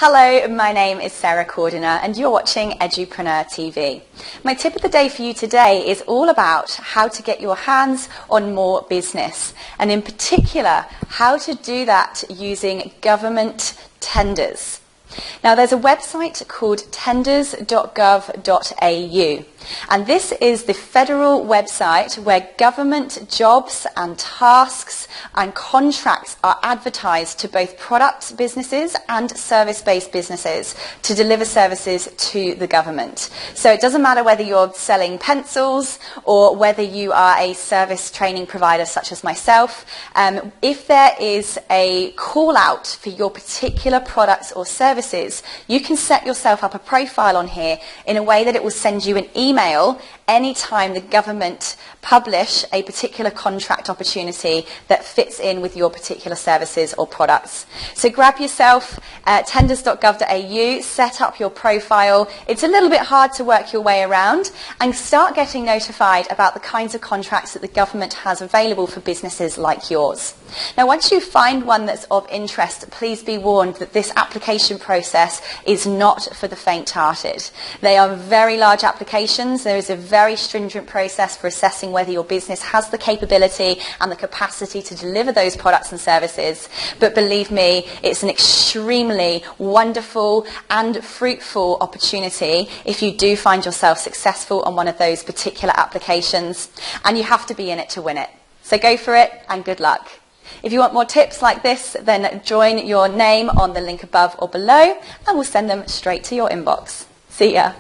Hello, my name is Sarah Cordiner and you're watching Edupreneur TV. My tip of the day for you today is all about how to get your hands on more business, and in particular how to do that using government tenders. Now there's a website called tenders.gov.au, and this is the federal website where government jobs and tasks and contracts are advertised to both product businesses and service-based businesses to deliver services to the government. So it doesn't matter whether you're selling pencils or whether you are a service training provider such as myself. If there is a call out for your particular products or services, you can set yourself up a profile on here in a way that it will send you an email anytime the government publish a particular contract opportunity that fits in with your particular services or products. So grab yourself tenders.gov.au, set up your profile. It's a little bit hard to work your way around, and start getting notified about the kinds of contracts that the government has available for businesses like yours. Now once you find one that's of interest, please be warned that this application process is not for the faint-hearted. They are very large applications. There is a very stringent process for assessing whether your business has the capability and the capacity to deliver those products and services. But believe me, it's an extremely wonderful and fruitful opportunity if you do find yourself successful on one of those particular applications, and you have to be in it to win it. So go for it and good luck. If you want more tips like this, then join your name on the link above or below and we'll send them straight to your inbox. See ya.